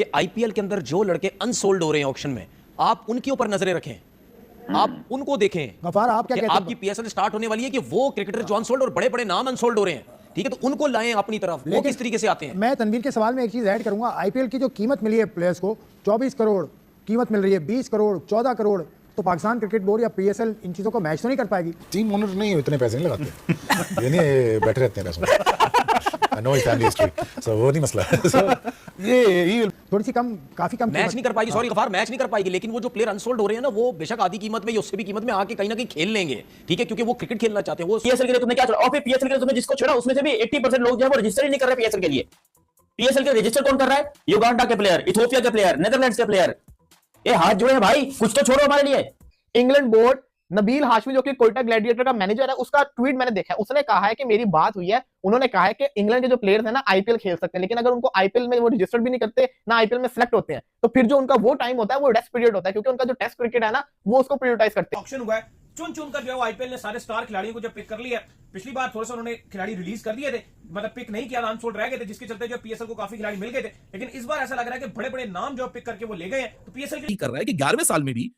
कि आईपीएल के अंदर जो लड़के अनसोल्ड हो रहे हैं ऑक्शन में, आप उनके ऊपर नजरें रखें, आप उनको देखें। गफार, आप क्या कहते हैं? आपकी पीएसएल स्टार्ट होने वाली है कि वो क्रिकेटर जो अनसोल्ड और बड़े बड़े नाम अनसोल्ड हो रहे हैं, ठीक है, तो उनको लाएं अपनी तरफ। वो किस तरीके से आते हैं? मैं तनवीर के सवाल में एक चीज ऐड करूंगा। आईपीएल की जो कीमत मिली है प्लेयर्स को 24 करोड़ कीमत मिल रही है, 20 करोड़ 14 करोड़, तो पाकिस्तान क्रिकेट बोर्ड या पीएसएल इन चीजों को मैच तो नहीं कर पाएगी। टीम ओनर नहीं इतने पैसे नहीं लगाते। ये नहीं बैठे रहते हैं पैसों। नो फैमिली हिस्ट्री, सो वो नहीं मसला। ये थोड़ी सी कम, काफी कम मैच नहीं कर पाएगी। सॉरी गफार, मैच नहीं कर पाएगी, लेकिन वो जो प्लेयर अनसोल्ड हो रहे हैं ना, वो बेशक आधी कीमत में या उससे भी कीमत में आके कहीं ना कहीं खेल लेंगे, ठीक है, क्योंकि वो क्रिकेट खेलना चाहते हैं। वो पीएसएल के लिए तुमने क्या छोड़ा, और फिर पीएसएल के लिए तुमने जिसको छोड़ा उसमें से भी 80% लोग जो है वो रजिस्टर ही नहीं कर रहे पीएसएल के लिए। पीएसएल के रजिस्टर कौन कर रहा है? युगांडा के प्लेयर, इथियोपिया के प्लेयर, नेदरलैंड्स के प्लेयर। ये हाथ जोड़े भाई, कुछ तो छोड़ो हमारे लिए। इंग्लैंड बोर्ड, नबील हाशमी जो कि कोयटा ग्लैडिएटर का मैनेजर है, उसका ट्वीट मैंने देखा है। उसने कहा है कि मेरी बात हुई है, उन्होंने कहा है कि इंग्लैंड के जो प्लेयर्स हैं ना आईपीएल खेल सकते हैं, लेकिन अगर उनको आईपीएल में वो रजिस्टर भी नहीं करते ना आईपीएल में सिलेक्ट होते हैं, तो फिर जो उनका वो टाइम होता है वो रेस्ट पीरियड होता है, क्योंकि उनका जो टेस्ट क्रिकेट है ना वो उसको प्रायोरिटाइज करते हैं। ऑक्शन हुआ है, चुन चुन कर जो है आईपीएल ने सारे स्टार खिलाड़ियों को जब पिक कर लिया। पिछली बार थोड़ा सा उन्होंने खिलाड़ी रिलीज कर दिए थे, मतलब पिक नहीं किया, अनसोल्ड रह गए थे, जिसके चलते जो पीएसएल को काफी खिलाड़ी मिल गए थे। लेकिन इस बार ऐसा लग रहा है कि बड़े बड़े नाम जो पिक करके वो ले गए हैं, तो पीएसएल कर रहा है कि 11वें साल में भी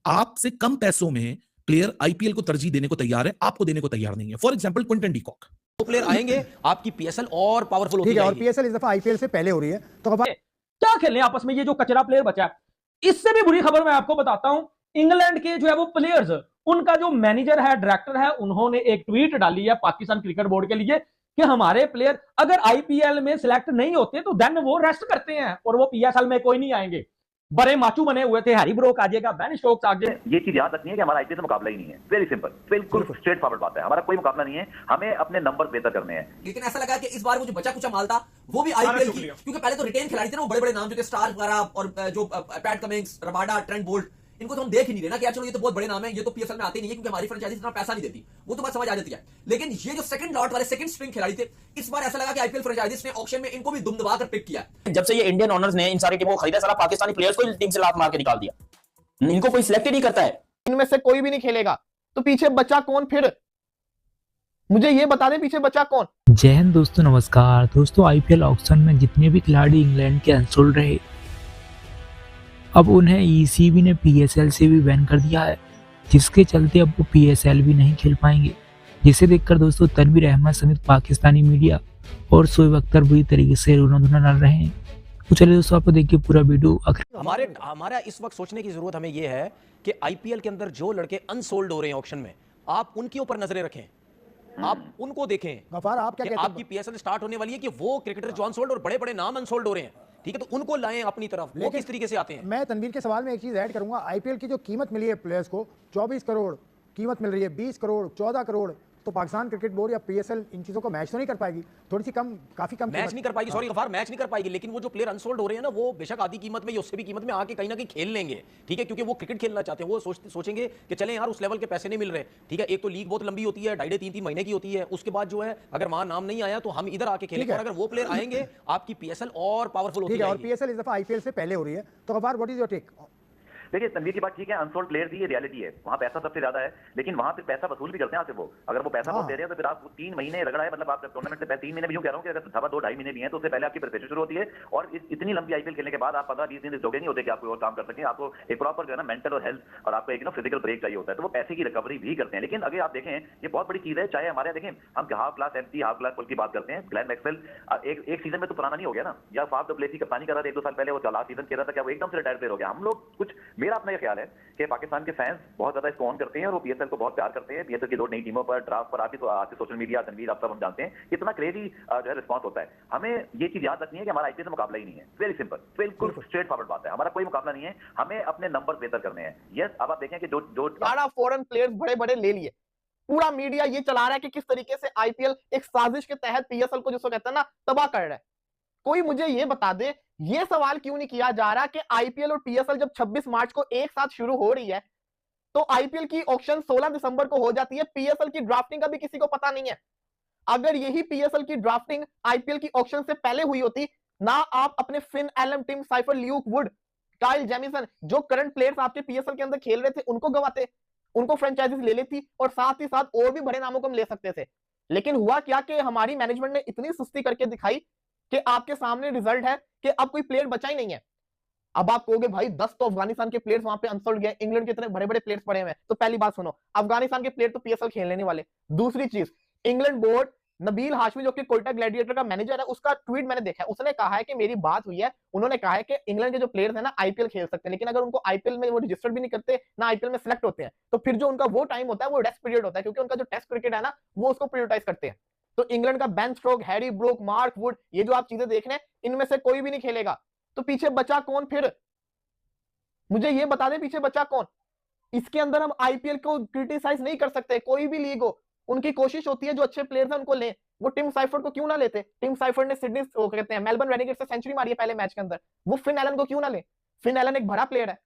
आपसे कम पैसों में प्लेयर आईपीएल को तरजीह देने को तैयार है, आपको देने को तैयार नहीं है। For example Quinton de Kock, वो प्लेयर आएंगे, आपकी पीएसएल और पावरफुल होती ठीक है, और जाएगी। पीएसएल इस दफा आईपीएल से पहले हो रही है, तो गफार क्या खेलने आपस में ये जो कचरा प्लेयर बचा है। इससे भी बुरी खबर मैं आपको बताता हूं, इंग्लैंड के जो है वो प्लेयर्स, उनका जो मैनेजर है, डायरेक्टर है, उन्होंने एक ट्वीट डाली है पाकिस्तान क्रिकेट बोर्ड के लिए कि हमारे प्लेयर अगर आईपीएल में सिलेक्ट नहीं होते तो देन वो रेस्ट करते हैं और वो पीएसएल में कोई नहीं आएंगे। बड़े माचू बने हुए थे, हैरी ब्रोक आ जाएगा, बेन स्टोक्स आ जाए। ये चीज याद रखनी है कि हमारा आईपीएल से मुकाबला ही नहीं है। वेरी सिंपल, बिल्कुल स्ट्रेट फॉरवर्ड बात है, हमारा कोई मुकाबला नहीं है, हमें अपने नंबर बेहतर करने हैं। लेकिन ऐसा लगा कि इस बार वो जो बचा कुचा माल था वो भी आईपीएल की, क्योंकि पहले तो रिटेन खिलाड़ी थे ना, वो बड़े बड़े नाम जो थे, स्टार वगैरह और जो Pat Cummins, Rabada, Trent Boult, इनको तो हम देख ही नहीं रहे ना कि चलो ये तो बहुत बड़े नाम है, ये तो पीएसएल में आते नहीं है क्योंकि हमारी फ्रेंचाइजी इतना पैसा नहीं देती, वो तो बात समझ आ जाती है। लेकिन ये जो सेकंड लॉट वाले सेकंड स्ट्रिंग खिलाड़ी थे, इस बार ऐसा लगा कि आईपीएल फ्रेंचाइजीज ने ऑक्शन में इनको भी दुम दबा कर पिक किया। जब से ये इंडियन ओनर्स ने इन सारी टीमों को खरीदा, सारा पाकिस्तानी प्लेयर्स को टीम से लात मार के निकाल दिया, इनको कोई सिलेक्ट ही नहीं करता है। इनमें से कोई भी नहीं खेलेगा, तो पीछे बचा कौन फिर? मुझे ये बता दें पीछे बचा कौन? जय हिंद दोस्तों, नमस्कार दोस्तों। आईपीएल ऑक्शन में जितने भी खिलाड़ी इंग्लैंड के अनसोल्ड रहे, अब उन्हें ईसीबी ने पीएसएल से भी बैन कर दिया है, जिसके चलते अब वो पीएसएल भी नहीं खेल पाएंगे। जिसे देखकर दोस्तों तनवीर अहमद समेत पाकिस्तानी मीडिया और शोएब अख्तर बुरी तरीके से रोना-धोना डाल रहे हैं। तो चलिए दोस्तों, आपको देखिए पूरा वीडियो। हमारा इस वक्त सोचने की जरूरत हमें यह है कि आईपीएल के अंदर जो लड़के अनसोल्ड हो रहे हैं ऑक्शन में, आप उनके ऊपर नजरें रखें, आप उनको देखें। गफार, आप क्या कहते हैं? आपकी पीएसएल स्टार्ट होने वाली है कि वो क्रिकेटर जो अनसोल्ड और बड़े बड़े नाम अनसोल्ड हो रहे हैं, ठीक है, तो उनको लाएं अपनी तरफ। वो किस तरीके से आते हैं? मैं तनवीर के सवाल में एक चीज ऐड करूंगा। आईपीएल की जो कीमत मिली है प्लेयर्स को 24 करोड़ कीमत मिल रही है, 20 करोड़ 14 करोड़, तो पाकिस्तान क्रिकेट बोर्ड या पीएसएल इन चीजों को मैच तो नहीं कर पाएगी। थोड़ी सी कम, काफी कम मैच नहीं कर पाएगी। सॉरी गफार, मैच नहीं कर पाएगी, लेकिन वो जो प्लेयर अनसोल्ड हो रहे हैं ना, वो बेशक आधी कीमत में या उससे भी कीमत में आके कहीं ना कहीं खेल लेंगे, ठीक है, क्योंकि वो क्रिकेट खेलना चाहते हैं। वो सोचेंगे कि चलें यार, उस लेवल के पैसे नहीं मिल रहे, ठीक है, एक तो लीग बहुत लंबी होती है, 2.5-3 महीने की होती है, उसके बाद जो है अगर वहां नाम नहीं आया तो हम इधर आके खेलेंगे, और अगर वो प्लेयर आएंगे आपकी पीएसएल और पावरफुल होती है। और पीएसएल इस दफा आईपीएल से पहले हो रही है, तो Ghaffar what is your take? देखिए तनवीर की बात ठीक है, अनसोल्ड प्लेयर की ये रियलिटी है, वहाँ पैसा सबसे ज्यादा है, लेकिन वहाँ पे पैसा वसूल भी करते हैं आपसे वो। अगर वो पैसा बहुत दे रहे हैं तो फिर आप 3 महीने रगड़ा है, मतलब आप टूर्नामेंट से पहले 3 महीने भी यूँ कह रहा हूँ कि अगर सवा 2-2.5 महीने भी हैं तो उससे पहले आपकी प्रिपरेशन शुरू होती है। और इतनी लंबी आईपीएल खेलने के बाद आप 15-20 दिन जोगे नहीं होते कि आप कोई और काम कर सकें। आपको एक प्रॉपर जो है ना मेंटल और हेल्थ और आपको एक फिजिकल ब्रेक चाहिए होता है, तो वो पैसे की रिकवरी भी करते हैं। लेकिन अगर आप देखें, ये बहुत बड़ी चीज है, चाहे हमारे देखें हम half class MC, half class full की बात करते हैं, ग्लेन मैक्सवेल एक सीजन में तो पुराना नहीं हो गया ना, या फाफ द प्लेस की कप्तानी कर रहा था 1-2 साल पहले, वो लास्ट सीजन खेल रहा था, क्या वो एकदम से रिटायर प्लेयर हो गया? हम लोग कुछ, मेरा अपना ये ख्याल है कि पाकिस्तान के फैंस बहुत ज्यादा इसको ऑन करते हैं और वो पीएसएल को बहुत प्यार करते हैं। पीएसएल की 2 नई टीमों पर ड्राफ्ट पर आके सोशल मीडिया, तनवीर, आप सब हम जानते हैं कितना क्रेजी जो है रिस्पांस होता है। हमें ये चीज याद रखनी है कि हमारा आईपीएल से मुकाबला ही नहीं है। वेरी सिंपल, बिल्कुल स्ट्रेट फॉरवर्ड बात है, हमारा कोई मुकाबला नहीं है, हमें अपने नंबर बेहतर करने हैं। यस, अब आप देखें कि जो फॉरेन प्लेयर्स बड़े बड़े ले लिए, पूरा मीडिया ये चला रहा है कि किस तरीके से आईपीएल एक साजिश के तहत पीएसएल को जिसको कहते हैं ना तबाह कर रहा है। कोई मुझे ये बता दे, ये सवाल क्यों नहीं किया जा रहा कि आईपीएल और पीएसएल जब 26 मार्च को एक साथ शुरू हो रही है, तो आईपीएल की ऑक्शन 16 दिसंबर को हो जाती है, पीएसएल की ड्राफ्टिंग का भी किसी को पता नहीं है। अगर यही पीएसएल की ड्राफ्टिंग आईपीएल की ऑक्शन से पहले हुई होती ना, आप अपने Finn Allen, Tim Seifert, Luke Wood, Kyle Jamieson, जो करंट प्लेयर्स आपके पीएसएल के अंदर खेल रहे थे, उनको गवाते, उनको फ्रेंचाइजीज ले लेती और साथ ही साथ और भी बड़े नामों को हम ले सकते थे। लेकिन हुआ क्या कि हमारी मैनेजमेंट ने इतनी सुस्ती करके दिखाई कि आपके सामने रिजल्ट है कि अब कोई प्लेयर बचा ही नहीं है। अब आप कहोगे भाई 10 तो अफगानिस्तान के प्लेयर्स वहां पे अनसोल्ड गए, इंग्लैंड के इतने बड़े बड़े प्लेयर्स पड़े हुए हैं। तो पहली बात सुनो, अफगानिस्तान के प्लेयर तो पीएसएल खेलने नहीं वाले। दूसरी चीज, इंग्लैंड बोर्ड, नबील हाशमी जो कि कोयटा ग्लैडिएटर का मैनेजर है, उसका ट्वीट मैंने देखा है। उसने कहा है कि मेरी बात हुई है, उन्होंने कहा है कि इंग्लैंड के जो प्लेयर्स हैं ना आईपीएल खेल सकते हैं, लेकिन अगर उनको आईपीएल में वो रजिस्टर भी नहीं करते ना आईपीएल में सिलेक्ट होते हैं, तो फिर जो उनका वो टाइम होता है वो रेस्ट पीरियड होता है, क्योंकि उनका जो टेस्ट क्रिकेट है ना वो उसको प्रायोरिटाइज करते हैं। तो इंग्लैंड का Ben stroke, Harry Brook, Mark Wood, ये जो आप चीजें देख रहे हैं, इनमें से कोई भी नहीं खेलेगा। तो पीछे बचा कौन फिर? मुझे ये बता दें पीछे बचा कौन? इसके अंदर हम आईपीएल को क्रिटिसाइज नहीं कर सकते, कोई भी लीग हो। उनकी कोशिश होती है जो अच्छे प्लेयर्स हैं उनको लें। वो टिम साइफर्ड को क्यों ना लेते? टिम साइफर्ड ने सिडनी कहते हैं मेलबर्न रेनेगेट्स से सेंचुरी मारी है पहले मैच के अंदर। वो फिन एलन को क्यों ना ले? फिन एलन एक भरा प्लेयर है,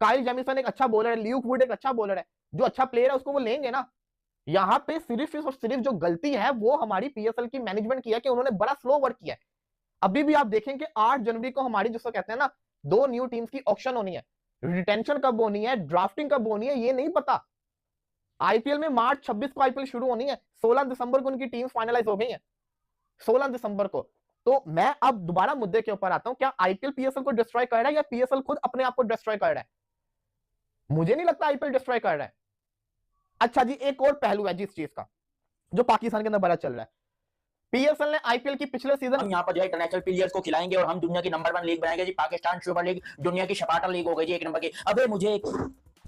काइल जेमिसन एक अच्छा बॉलर है, ल्यूक वुड एक अच्छा बॉलर है। जो अच्छा प्लेयर है उसको वो लेंगे ना। यहाँ पे सिर्फ और सिर्फ जो गलती है वो हमारी पीएसएल की मैनेजमेंट की है कि उन्होंने बड़ा स्लो वर्क किया है। अभी भी आप देखें कि 8 जनवरी को हमारी जिसको कहते हैं ना 2 न्यू टीम्स की ऑक्शन होनी है। रिटेंशन कब होनी है, ड्राफ्टिंग कब होनी है, ये नहीं पता। आईपीएल में मार्च 26 को आईपीएल शुरू होनी है, 16 दिसंबर को उनकी टीम फाइनलाइज हो गई है, 16 दिसंबर को। तो मैं अब दोबारा मुद्दे के ऊपर आता हूं, क्या आईपीएल पीएसएल को डिस्ट्रॉय कर रहा है या पीएसएल खुद अपने आप को डिस्ट्रॉय कर रहा है? मुझे नहीं लगता आईपीएल डिस्ट्रॉय कर रहा है। अच्छा जी, एक और पहलू है जिस चीज का जो पाकिस्तान के अंदर बड़ा चल रहा है। पीएसएल ने आईपीएल की पिछले सीजन हम यहाँ पर जो है इंटरनेशनल प्लेयर्स को खिलाएंगे और हम दुनिया की नंबर 1 लीग बनाएंगे जी। पाकिस्तान सुपर लीग दुनिया की शपाटा लीग हो गई जी, 1 नंबर की। अबे मुझे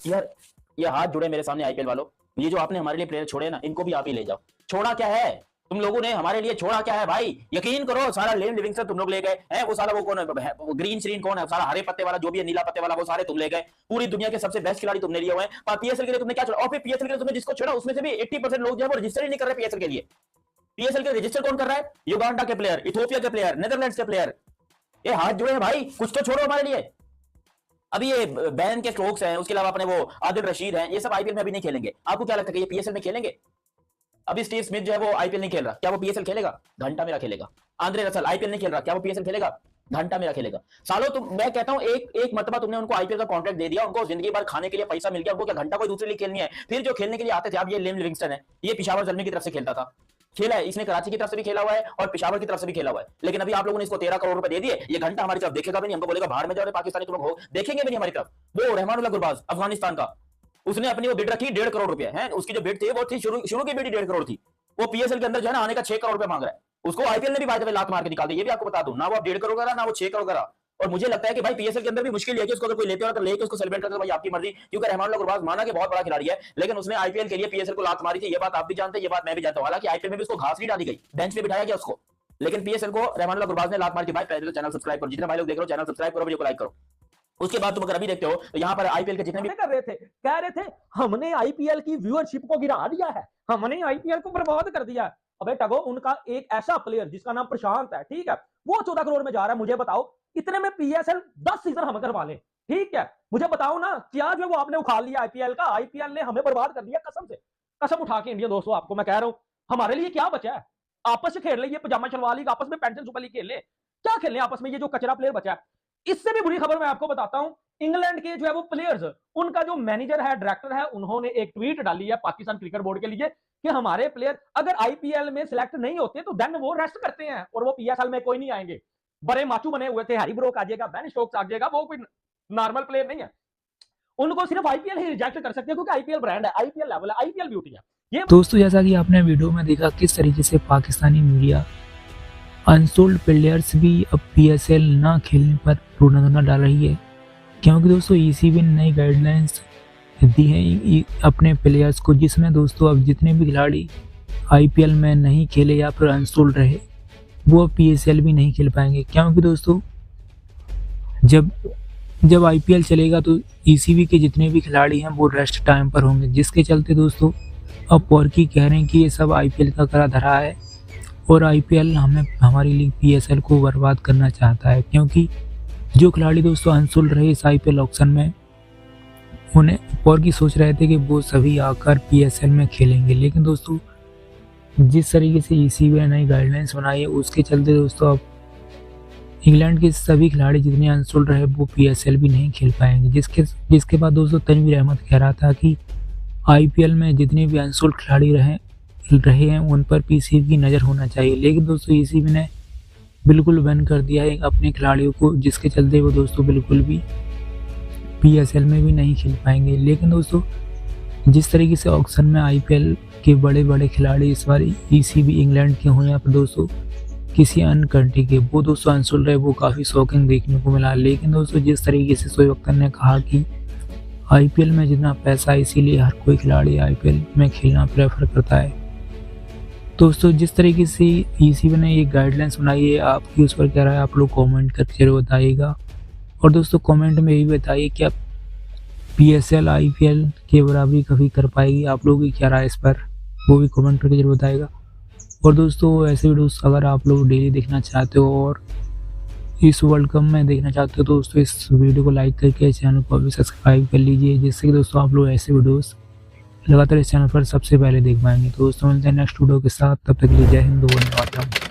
यार ये हाथ जुड़े मेरे सामने आईपीएल वालों, ये जो आपने हमारे लिए प्लेयर छोड़े ना, इनको भी आप ही ले जाओ। छोड़ा क्या है तुम लोगों ने हमारे लिए? छोड़ा क्या है भाई? यकीन करो, सारा लेन लिविंगस्टन तुम लोग ले गए हैं। वो सारा वो कौन है, वो ग्रीन श्रीन कौन है, सारा हरे पत्ते वाला जो भी है, नीला पत्ते वाला, वो सारे तुम ले गए। पूरी दुनिया के सबसे बेस्ट खिलाड़ी तुमने लिए हुए हैं। पर पीएसएल के लिए तुमने क्या छोड़ा? और फिर पीएसएल के लिए तुमने जिसको छोड़ा उसमें से भी 80% लोग जो है वो रजिस्टर ही नहीं कर रहे पीएसएल के लिए। पीएसएल के रजिस्टर कौन कर रहा है? युगांडा के प्लेयर, इथियोपिया के प्लेयर, नेदरलैंड्स के प्लेयर। ये हाथ जुड़े हैं भाई, कुछ तो छोड़ो हमारे लिए। अभी ये बैन के स्ट्रोक्स हैं, उसके अलावा अपने वो आदिल रशीद हैं, ये सब आईपीएल में अभी नहीं खेलेंगे। आपको क्या लगता है कि ये पीएसएल में खेलेंगे? अभी स्टीव स्मिथ जो है वो आईपीएल नहीं खेल रहा, क्या वो पीएसएल खेलेगा? घंटा मेरा खेलेगा। आंद्रे रसल आईपीएल नहीं खेल रहा, क्या वो पीएसएल खेलेगा? घंटा मेरा खेलेगा। सालों तुम, मैं कहता हूं एक मर्तबा तुमने उनको आईपीएल का कॉन्ट्रैक्ट दे दिया, उनको जिंदगी भर खाने के लिए पैसा मिल गया, उनको क्या घंटा कोई दूसरी लीग खेलनी है? फिर जो खेलने के लिए आते थे, अब ये लेम लिविंगस्टन है, ये पेशावर जलमी की तरफ से खेलता था, खेला है इसने, कराची की तरफ से भी खेला हुआ है और पेशावर की तरफ से भी खेला हुआ है। लेकिन अभी आप लोगों ने इसको 13 करोड़ रुपए दे दिए, ये घंटा हमारी तरफ देखेगा भी नहीं, हमको बोलेगा बाहर में जाओ पाकिस्तानी तुम लोग हो, देखेंगे भी नहीं हमारी तरफ। वो रहमानुल्लाह गुरबाज अफगानिस्तान का, उसने अपनी वो बिड रखी 1.5 करोड़ रुपए है, उसकी जो बिड थी वो थी शुरू की बिड 1.5 करोड़ थी। वो पीएसएल के अंदर जो है ना आने का 6 करोड़ रुपए मांग रहा है, उसको आईपीएल ने भी बाय द वे लात मार के निकाल दिया। ये भी आपको बता दूं, ना वो 1.5 करोड़ का ना वो 6 करोड़ का। और मुझे लगता है कि भाई पीएसएल के अंदर भी मुश्किल है कि उसको अगर कोई लेते हो तो लेके उसको सेलिब्रेट करके भाई आपकी मर्जी, क्योंकि रहमानुल्लाह गुरबाज माना कि बहुत बड़ा खिलाड़ी है, लेकिन उसने आईपीएल के लिए पीएसएल को लात मारी थी। ये बात आप भी जानते हैं, ये बात मैं भी जानता हूं। हालांकि आईपीएल में भी उसको घास नहीं डाली गई, बेंच पे बिठाया गया उसको, लेकिन पीएसएल को रहमानुल्लाह गुरबाज ने लात मारी थी। भाई पहले तो चैनल सब्सक्राइब करो, जितने भाई लोग देख रहे हो चैनल सब्सक्राइब करो, वीडियो को लाइक करो। उसके बाद तुम अगर अभी देखते हो तो यहाँ पर आईपीएल के जितने भी कर रहे थे, कह रहे थे हमने आईपीएल की व्यूअरशिप को गिरा दिया है, हमने आईपीएल को बर्बाद कर दिया है। अबे टगो, उनका एक ऐसा प्लेयर जिसका नाम प्रशांत है, ठीक है, वो 14 करोड़ में जा रहा है। मुझे बताओ इतने में पीएसएल 10 सीजन हम करवा ले, ठीक है? मुझे बताओ ना, क्या जो वो आपने उखाड़ लिया आईपीएल का? आईपीएल ने हमें बर्बाद कर दिया कसम से, कसम उठा के इंडिया दोस्तों, आपको मैं कह रहा हूं, हमारे लिए क्या बचा है? आपस में खेल ले, ये पजामा शलवार लीग आपस में, पेंशन सुपर लीग खेल ले, क्या खेलने आपस में? ये जो कचरा प्लेयर बचा है, इससे भी बुरी खबर मैं आपको बताता हूं। इंग्लैंड के जो है वो प्लेयर्स, उनका जो मैनेजर है, डायरेक्टर है, उन्होंने एक ट्वीट डाली है पाकिस्तान क्रिकेट बोर्ड के लिए कि हमारे प्लेयर अगर आईपीएल में सिलेक्ट नहीं होते तो देन वो रेस्ट करते हैं और वो पीएसएल में कोई नहीं आएंगे। बड़े माचू बने हुए थे, हैरी ब्रोक आ जाएगा, बेन स्टोक्स आ जाएगा, वो कोई नॉर्मल प्लेयर नहीं है। उनको सिर्फ आईपीएल ही रिजेक्ट कर सकते हैं क्योंकि आईपीएल ब्रांड है, आईपीएल लेवल है, आईपीएल ब्यूटी है। ये दोस्तों, जैसा कि आपने वीडियो में देखा किस तरीके से पाकिस्तानी मीडिया अनसोल्ड प्लेयर्स भी अब पीएसएल ना खेलने पर रोना डाल रही है, क्योंकि दोस्तों ईसीबी ने नई गाइडलाइंस दी है अपने प्लेयर्स को, जिसमें दोस्तों अब जितने भी खिलाड़ी आईपीएल में नहीं खेले या फिर अनसोल्ड रहे वो पीएसएल भी नहीं खेल पाएंगे। क्योंकि दोस्तों जब आईपीएल चलेगा तो ईसीबी के जितने भी खिलाड़ी हैं वो रेस्ट टाइम पर होंगे, जिसके चलते दोस्तों अब पोर्की कह रहे हैं कि ये सब आईपीएल का करा धरा है और आईपीएल हमारी लीग पीएसएल को बर्बाद करना चाहता है। क्योंकि जो खिलाड़ी दोस्तों अनसोल्ड रहे इस आईपीएल ऑक्शन में, उन्हें पोर्की सोच रहे थे कि वो सभी आकर पीएसएल में खेलेंगे, लेकिन दोस्तों जिस तरीके से ईसीबी ने नई गाइडलाइंस बनाई है उसके चलते दोस्तों अब इंग्लैंड के सभी खिलाड़ी जितने अनसोल्ड रहे वो पीएसएल भी नहीं खेल पाएंगे। जिसके बाद दोस्तों तनवीर अहमद कह रहा था कि आईपीएल में जितने भी अनसोल्ड खिलाड़ी रहे हैं उन पर पीसीबी की नज़र होना चाहिए, लेकिन दोस्तों ईसीबी ने बिल्कुल बैन कर दिया है अपने खिलाड़ियों को, जिसके चलते वो दोस्तों बिल्कुल भी PSL में भी नहीं खेल पाएंगे। लेकिन दोस्तों जिस तरीके से ऑक्शन में IPL के बड़े बड़े खिलाड़ी इस बार ECB इंग्लैंड के हुए हैं, पर दोस्तों किसी अन्य कंट्री के, वो दोस्तों अनसोल्ड रहे, वो काफ़ी शॉकिंग देखने को मिला। लेकिन दोस्तों जिस तरीके से शोएब अख्तर ने कहा कि IPL में जितना पैसा है इसीलिए हर कोई खिलाड़ी IPL में खेलना प्रेफर करता है। दोस्तों जिस तरीके से ECB ने ये गाइडलाइंस बनाई है, आपकी उस पर क्या राय है आप लोग कमेंट करके जरूर बताइएगा। और दोस्तों कमेंट में ये भी बताइए कि आप PSL IPL के बराबरी कभी कर पाएगी, आप लोगों की क्या राय इस पर, वो भी कमेंट करके जरूर बताइएगा। और दोस्तों ऐसे वीडियोस अगर आप लोग डेली देखना चाहते हो और इस वर्ल्ड कप में देखना चाहते हो तो दोस्तों इस वीडियो को लाइक करके चैनल को भी सब्सक्राइब कर लीजिए, जिससे कि दोस्तों आप लोग ऐसे वीडियोस लगातार इस चैनल पर सबसे पहले देख पाएंगे। तो दोस्तों मिलते हैं नेक्स्ट वीडियो के साथ, तब तक के लिए जय हिंद, वंदे मातरम।